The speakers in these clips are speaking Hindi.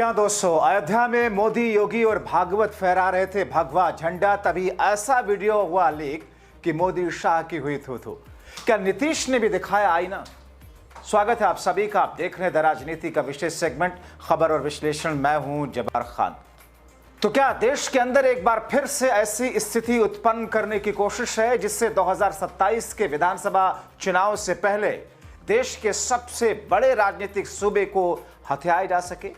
जी हाँ दोस्तों, अयोध्या में मोदी, योगी और भागवत फहरा रहे थे भगवा झंडा। तभी ऐसा वीडियो हुआ लीक कि मोदी शाह की हुई थू। क्या नीतीश ने भी दिखाया आईना? स्वागत है आप सभी का। आप देख रहे हैं द राजनीति का विशेष सेगमेंट खबर और विश्लेषण। मैं हूं जब्बार खान। तो क्या देश के अंदर एक बार फिर से ऐसी स्थिति उत्पन्न करने की कोशिश है जिससे 2027 के विधानसभा चुनाव से पहले देश के सबसे बड़े राजनीतिक सूबे को हथियाया जा सके?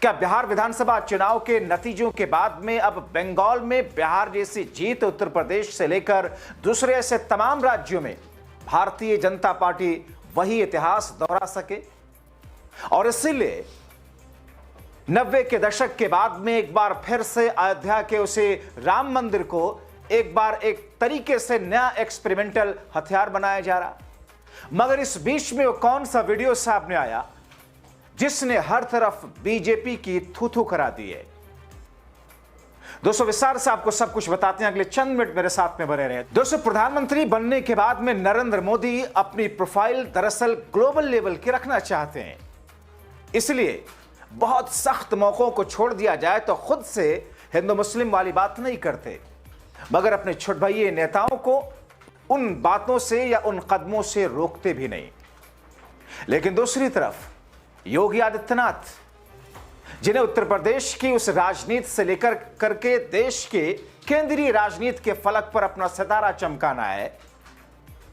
क्या बिहार विधानसभा चुनाव के नतीजों के बाद में अब बंगाल में बिहार जैसी जीत, उत्तर प्रदेश से लेकर दूसरे ऐसे तमाम राज्यों में भारतीय जनता पार्टी वही इतिहास दोहरा सके? और इसीलिए 90 के दशक के बाद में एक बार फिर से अयोध्या के उसे राम मंदिर को एक बार एक तरीके से नया एक्सपेरिमेंटल हथियार बनाया जा रहा। मगर इस बीच में वो कौन सा वीडियो सामने आया जिसने हर तरफ बीजेपी की थू करा दी है? दोस्तों विस्तार से आपको सब कुछ बताते हैं, अगले चंद मिनट मेरे साथ में बने रहे। दोस्तों, प्रधानमंत्री बनने के बाद में नरेंद्र मोदी अपनी प्रोफाइल दरअसल ग्लोबल लेवल की रखना चाहते हैं। इसलिए बहुत सख्त मौकों को छोड़ दिया जाए तो खुद से हिंदू मुस्लिम वाली बात नहीं करते, मगर अपने छोट भाई नेताओं को उन बातों से या उन कदमों से रोकते भी नहीं। लेकिन दूसरी तरफ योगी आदित्यनाथ, जिन्हें उत्तर प्रदेश की उस राजनीति से लेकर करके देश के केंद्रीय राजनीति के फलक पर अपना सितारा चमकाना है,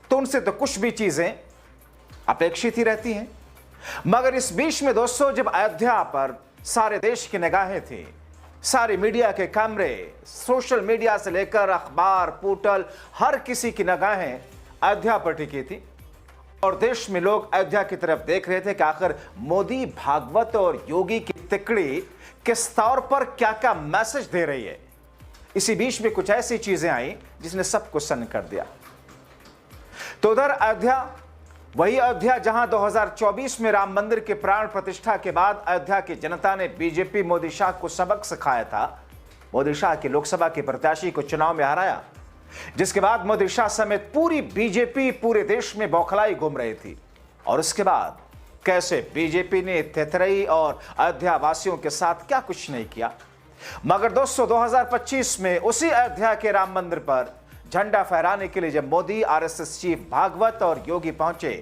तो उनसे तो कुछ भी चीजें अपेक्षित ही रहती हैं। मगर इस बीच में दोस्तों, जब अयोध्या पर सारे देश की निगाहें थी, सारे मीडिया के कैमरे, सोशल मीडिया से लेकर अखबार, पोर्टल, हर किसी की निगाहें अयोध्या पर टिकी थी और देश में लोग अयोध्या की तरफ देख रहे थे कि आखिर मोदी, भागवत और योगी की तिकड़ी किस तौर पर क्या क्या मैसेज दे रही है। इसी बीच में कुछ ऐसी चीजें आई जिसने सबको सन्न कर दिया। तो उधर अयोध्या, वही अयोध्या जहां 2024 में राम मंदिर के प्राण प्रतिष्ठा के बाद अयोध्या की जनता ने बीजेपी मोदी शाह को सबक सिखाया था। मोदी शाह के लोकसभा के प्रत्याशी को चुनाव में हराया, जिसके बाद मोदी शाह समेत पूरी बीजेपी पूरे देश में बौखलाई घूम रही थी। और उसके बाद कैसे बीजेपी ने तेतरई और अयोध्या वासियों के साथ क्या कुछ नहीं किया। मगर दोस्तों, 2025 में उसी अयोध्या के राम मंदिर पर झंडा फहराने के लिए जब मोदी, आरएसएस चीफ भागवत और योगी पहुंचे,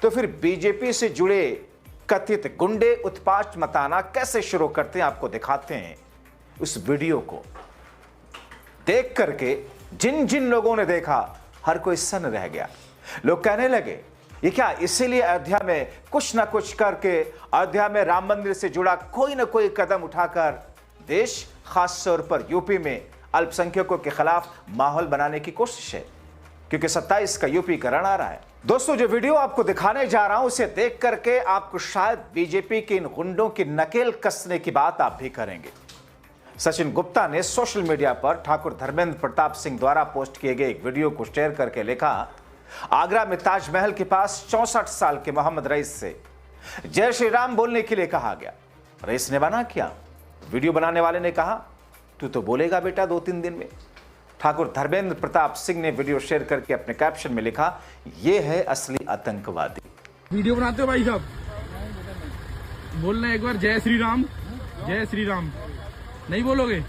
तो फिर बीजेपी से जुड़े कथित गुंडे उत्पात मचाना कैसे शुरू करते हैं आपको दिखाते हैं। उस वीडियो को देख करके जिन जिन लोगों ने देखा, हर कोई सन्न रह गया। लोग कहने लगे, ये क्या इसीलिए अयोध्या में कुछ ना कुछ करके अयोध्या में राम मंदिर से जुड़ा कोई ना कोई कदम उठाकर देश, खास तौर पर यूपी में अल्पसंख्यकों के खिलाफ माहौल बनाने की कोशिश है, क्योंकि 27 का यूपी का रण आ रहा है। दोस्तों, जो वीडियो आपको दिखाने जा रहा हूं, उसे देख करके आपको शायद बीजेपी के इन गुंडों की नकेल कसने की बात आप भी करेंगे। सचिन गुप्ता ने सोशल मीडिया पर ठाकुर धर्मेंद्र प्रताप सिंह द्वारा पोस्ट किए गए एक वीडियो को शेयर करके लिखा, आगरा में ताजमहल के पास 64 साल के मोहम्मद रईस से जय श्री राम बोलने के लिए कहा गया। रईस ने मना किया। वीडियो बनाने वाले ने कहा, तू तो बोलेगा बेटा 2-3 दिन में। ठाकुर धर्मेंद्र प्रताप सिंह ने वीडियो शेयर करके अपने कैप्शन में लिखा, ये है असली आतंकवादी। वीडियो बनाते हो भाई साहब, बोलना एक बार जय श्री राम। जय श्री राम नहीं बोलोगे?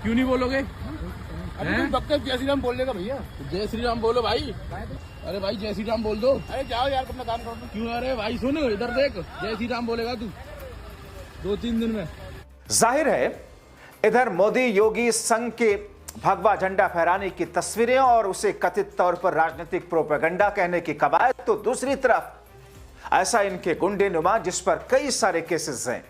क्यों नहीं बोलोगे? जय श्री राम बोलने का भैया, जय श्री राम बोलो भाई। अरे भाई जय श्री राम बोल दो। अरे जाओ यार, अपना काम करो। क्यों? अरे भाई सुन, इधर देख, जय श्री राम बोलेगा तू 2-3 दिन में। जाहिर है इधर मोदी, योगी संघ के भगवा झंडा फहराने की तस्वीरें और उसे कथित तौर पर राजनीतिक प्रोपेगेंडा कहने की कवायद, तो दूसरी तरफ ऐसा इनके गुंडे नुमा जिस पर कई सारे केसेस हैं,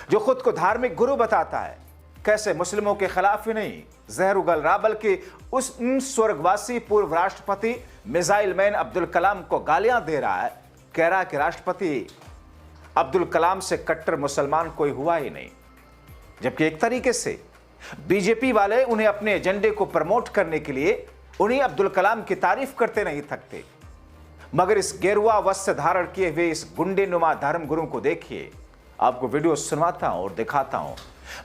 जो खुद को धार्मिक गुरु बताता है, कैसे मुस्लिमों के खिलाफ ही नहीं, जहर उगल रहा, बल्कि उस स्वर्गवासी पूर्व राष्ट्रपति मिसाइल मैन अब्दुल कलाम को गालियां दे रहा है। कह रहा है कि राष्ट्रपति अब्दुल कलाम से कट्टर मुसलमान कोई हुआ ही नहीं। जबकि एक तरीके से बीजेपी वाले उन्हें अपने एजेंडे को प्रमोट करने के लिए उन्हें अब्दुल कलाम की तारीफ करते नहीं थकते। मगर इस गेरुआ वस्त्र धारण किए हुए इस गुंडे नुमा धर्म गुरु को देखिए। आपको वीडियो सुनवाता हूं और दिखाता हूं,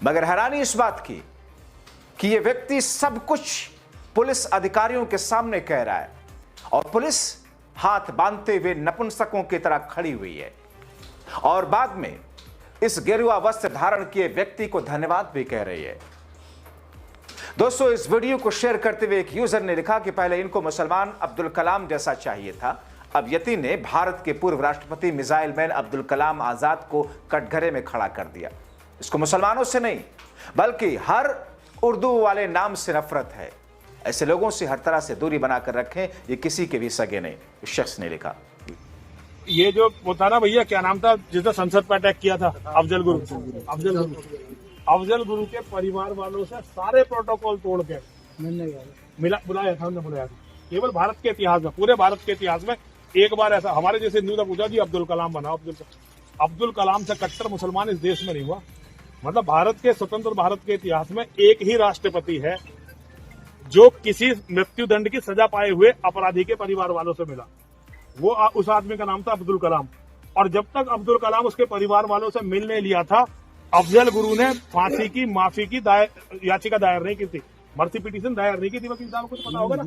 मगर हैरानी इस बात की कि यह व्यक्ति सब कुछ पुलिस अधिकारियों के सामने कह रहा है और पुलिस हाथ बांधते हुए नपुंसकों की तरह खड़ी हुई है। और बाद में इस गेरुआ वस्त्र धारण किए व्यक्ति को धन्यवाद भी कह रही है। दोस्तों, इस वीडियो को शेयर करते हुए एक यूजर ने लिखा कि पहले इनको मुसलमान अब्दुल कलाम जैसा चाहिए था, अब यति ने भारत के पूर्व राष्ट्रपति मिसाइल मैन अब्दुल कलाम आजाद को कटघरे में खड़ा कर दिया। इसको मुसलमानों से नहीं बल्कि हर उर्दू वाले नाम से नफरत है। ऐसे लोगों से हर तरह से दूरी बनाकर रखें, ये किसी के भी सगे नहीं। इस शख्स ने लिखा। ये जो होता ना भैया, क्या नाम था जिसने संसद पर अटैक किया था, अफजल गुरु। अफजल गुरु के परिवार वालों से सारे प्रोटोकॉल तोड़ के बुलाया था, उन्होंने बुलाया था। केवल भारत के इतिहास में, पूरे भारत के इतिहास में एक बार ऐसा हमारे जैसे हिंदू ने पूछा जी अब्दुल कलाम बनाओ। अब्दुल कलाम से कट्टर मुसलमान इस देश में नहीं हुआ। मतलब भारत के स्वतंत्र भारत के इतिहास में एक ही राष्ट्रपति है जो किसी मृत्यु दंड की सजा पाए हुए अपराधी के परिवार वालों से मिला। वो उस आदमी का नाम था अब्दुल कलाम। और जब तक अब्दुल कलाम उसके परिवार वालों से मिलने लिया था, अफजल गुरु ने फांसी की माफी की याचिका दायर नहीं की थी, मर्सी पिटीशन दायर नहीं की थी। वकील साहब को तो पता होगा ना।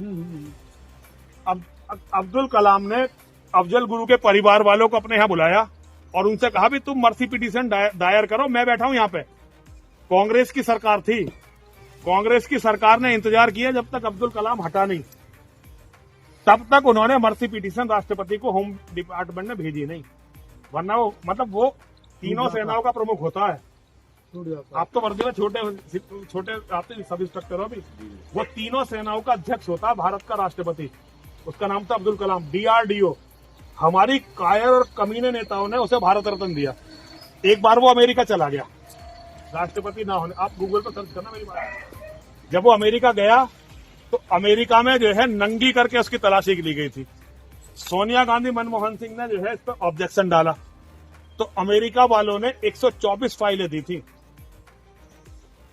अब अब्दुल कलाम ने अफजल गुरु के परिवार वालों को अपने यहाँ बुलाया और उनसे कहा भी तुम मर्सी पिटीशन दायर करो, मैं बैठा हूं यहाँ पे। कांग्रेस की सरकार थी, कांग्रेस की सरकार ने इंतजार किया जब तक अब्दुल कलाम हटा नहीं, तब तक उन्होंने मर्सी पिटीशन राष्ट्रपति को होम डिपार्टमेंट ने भेजी नहीं। वरना वो मतलब वो तीनों सेनाओं का प्रमुख होता है। आप तो वर्दी में छोटे आते सब इंस्ट्रक्टर हो भी, वो तीनों सेनाओं का अध्यक्ष होता है भारत का राष्ट्रपति। उसका नाम था अब्दुल कलाम। DRDO। हमारी कायर और कमीने नेताओं ने उसे भारत रत्न दिया। एक बार वो अमेरिका चला गया राष्ट्रपति ना होने, आप गूगल पर सर्च करना मेरी बात। जब वो अमेरिका गया तो अमेरिका में जो है नंगी करके उसकी तलाशी ली गई थी। सोनिया गांधी, मनमोहन सिंह ने जो है इस पर ऑब्जेक्शन डाला तो अमेरिका वालों ने 124 फाइलें दी थी।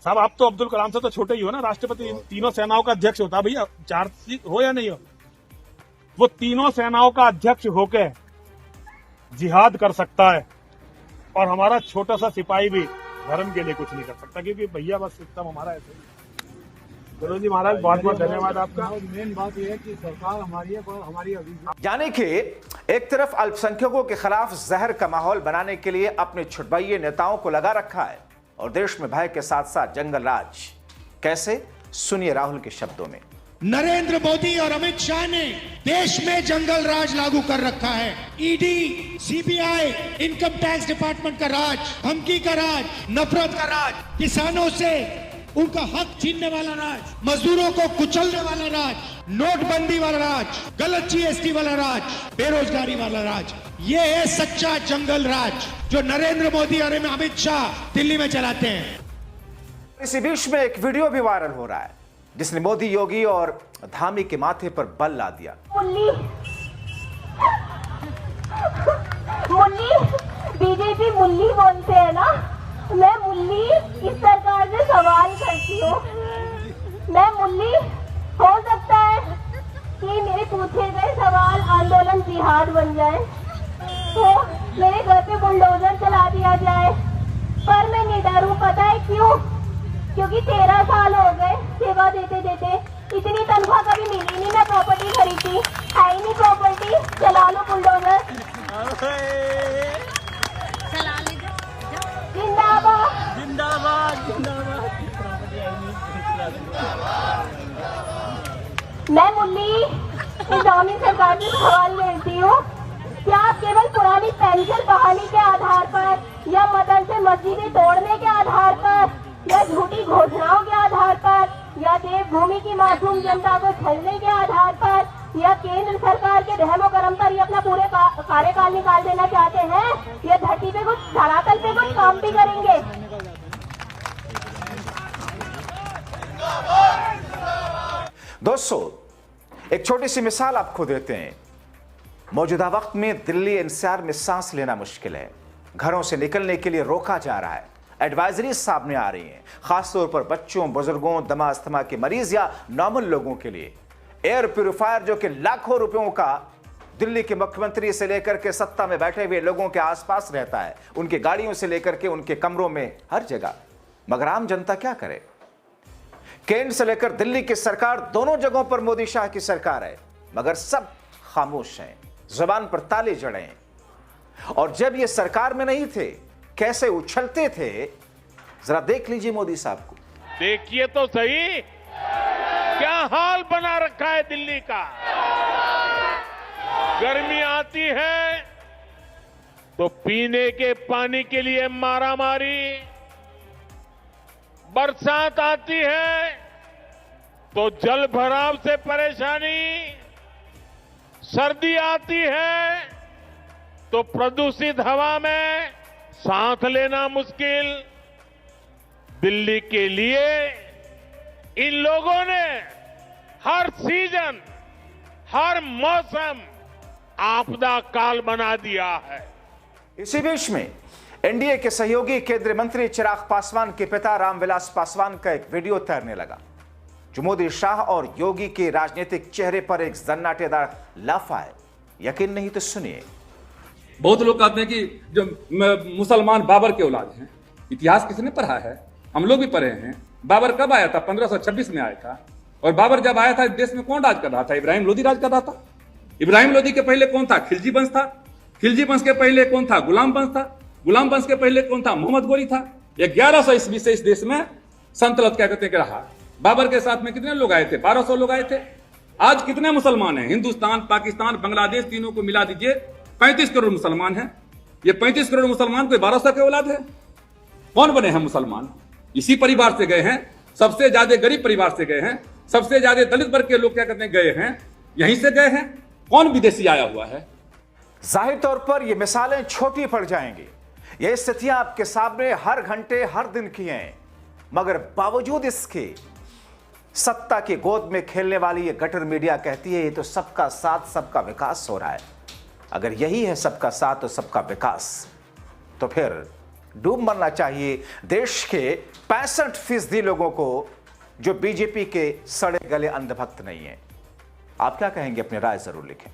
साहब आप तो अब्दुल कलाम से तो छोटे ही हो ना। राष्ट्रपति तीनों सेनाओं का अध्यक्ष होता भैया, 4 हो या नहीं हो। वो तीनों सेनाओं का अध्यक्ष होकर जिहाद कर सकता है और हमारा छोटा सा सिपाही भी धर्म के लिए कुछ नहीं कर सकता, क्योंकि भैया बस सिस्टम हमारा ऐसे। चलो जी महाराज, बहुत बहुत धन्यवाद आपका। मेन बात यह है कि सरकार हमारी है, पर हमारी अभी यानी कि एक तरफ अल्पसंख्यकों के खिलाफ जहर का माहौल बनाने के लिए अपने छुटभइये नेताओं को लगा रखा है और देश में भय के साथ साथ जंगल राज। कैसे? सुनिए राहुल के शब्दों में। नरेंद्र मोदी और अमित शाह ने देश में जंगल राज लागू कर रखा है। ED, CBI, income tax department का राज, धमकी का राज, नफरत का राज, किसानों से उनका हक छीनने वाला राज, मजदूरों को कुचलने वाला राज, नोटबंदी वाला राज, गलत GST वाला राज, बेरोजगारी वाला राज। ये है सच्चा जंगल राज जो नरेंद्र मोदी और अमित शाह दिल्ली में चलाते हैं। इसी बीच में एक वीडियो भी वायरल हो रहा है जिसने मोदी, योगी और धामी के माथे पर बल ला दिया। मुल्ली बीजेपी मुल्ली बोलते हैं ना, मैं मुल्ली इस सरकार से सवाल करती हूँ। मैं मुल्ली हो सकता है कि मेरे पूछे गए सवाल आंदोलन जिहाद बन जाए, तो मेरे घर पे बुलडोजर चला दिया जाए, पर मैं नहीं डरूं। पता है क्यों? क्योंकि 13 साल हो गए सेवा देते देते, इतनी तनख्वाह कभी मिली नहीं। मैं प्रॉपर्टी खरीदी, है ही नहीं प्रॉपर्टी, चला लो बुलडोजर। जिंदाबाद जिंदाबाद जिंदाबाद। मैं मुल्ली निजामी सरकार से सवाल करती हूँ, क्या आप केवल पुरानी पेंशन बहाली के आधार पर या मदरसे मस्जिदें तोड़ने के आधार पर या झूठी घोषणाओं के आधार पर या देवभूमि की मासूम जनता को छलने के आधार पर या केंद्र सरकार के रहमो करम पर ये अपना पूरे कार्यकाल निकाल देना चाहते हैं? ये धरती पे कुछ, धरातल पे कुछ काम भी करेंगे? दोस्तों, एक छोटी सी मिसाल आपको देते हैं। मौजूदा वक्त में दिल्ली NCR में सांस लेना मुश्किल है। घरों से निकलने के लिए रोका जा रहा है। एडवाइजरी सामने आ रही हैं, खासतौर पर बच्चों, बुजुर्गों, दमा अस्थमा के मरीज या नॉर्मल लोगों के लिए। एयर प्यूरिफायर जो कि लाखों रुपयों का दिल्ली के मुख्यमंत्री से लेकर के सत्ता में बैठे हुए लोगों के आसपास रहता है, उनकी गाड़ियों से लेकर के उनके कमरों में, हर जगह। मगर आम जनता क्या करे? केंद्र से लेकर दिल्ली की सरकार, दोनों जगहों पर मोदी शाह की सरकार है, मगर सब खामोश हैं, जुबान पर ताले जड़े हैं। और जब ये सरकार में नहीं थे कैसे उछलते थे, जरा देख लीजिए मोदी साहब को। देखिए तो सही क्या हाल बना रखा है दिल्ली का। गर्मी आती है तो पीने के पानी के लिए मारामारी, बरसात आती है तो जल भराव से परेशानी, सर्दी आती है तो प्रदूषित हवा में सांस लेना मुश्किल। दिल्ली के लिए इन लोगों ने हर सीजन, हर मौसम आपदा काल बना दिया है। इसी बीच में एनडीए के सहयोगी केंद्रीय मंत्री चिराग पासवान के पिता रामविलास पासवान का एक वीडियो तैरने लगा, जो मोदी, शाह और योगी के राजनीतिक चेहरे पर एक जन्नाटेदार लाफा है। यकीन नहीं तो सुनिए। बहुत लोग कहते हैं कि जो मुसलमान बाबर के औलाद हैं। इतिहास किसने पढ़ा है? हम लोग भी पढ़े हैं। बाबर कब आया था? 1526 में आया था। और बाबर जब आया था देश में कौन राज कर रहा था? इब्राहिम लोदी राज कर रहा था। इब्राहिम लोदी के पहले कौन था? खिलजी वंश था। खिलजी वंश के पहले कौन था? गुलाम वंश था। गुलाम वंश के पहले कौन था? मोहम्मद गोरी था। 1100 ईस्वी से इस देश में संतलत क्या कहते हैं रहा। बाबर के साथ में कितने लोग आए थे? 1200 लोग आए थे। आज कितने मुसलमान हैं? हिंदुस्तान, पाकिस्तान, बांग्लादेश तीनों को मिला दीजिए 35 करोड़ मुसलमान हैं। ये 35 करोड़ मुसलमान कोई 1200 के औलाद है? कौन बने हैं मुसलमान? इसी परिवार से गए हैं। सबसे ज्यादा गरीब परिवार से गए हैं। सबसे ज्यादा दलित वर्ग के लोग क्या कहते हैं गए हैं, यहीं से गए हैं। कौन विदेशी आया हुआ है? जाहिर तौर पर यह मिसालें छोटी पड़ जाएंगी। ये स्थितियां आपके सामने हर घंटे हर दिन की हैं, मगर बावजूद इसके सत्ता की गोद में खेलने वाली ये गटर मीडिया कहती है ये तो सबका साथ सबका विकास हो रहा है। अगर यही है सबका साथ और सबका विकास, तो फिर डूब मरना चाहिए देश के 65% लोगों को जो बीजेपी के सड़े गले अंधभक्त नहीं है। आप क्या कहेंगे? अपनी राय जरूर लिखें।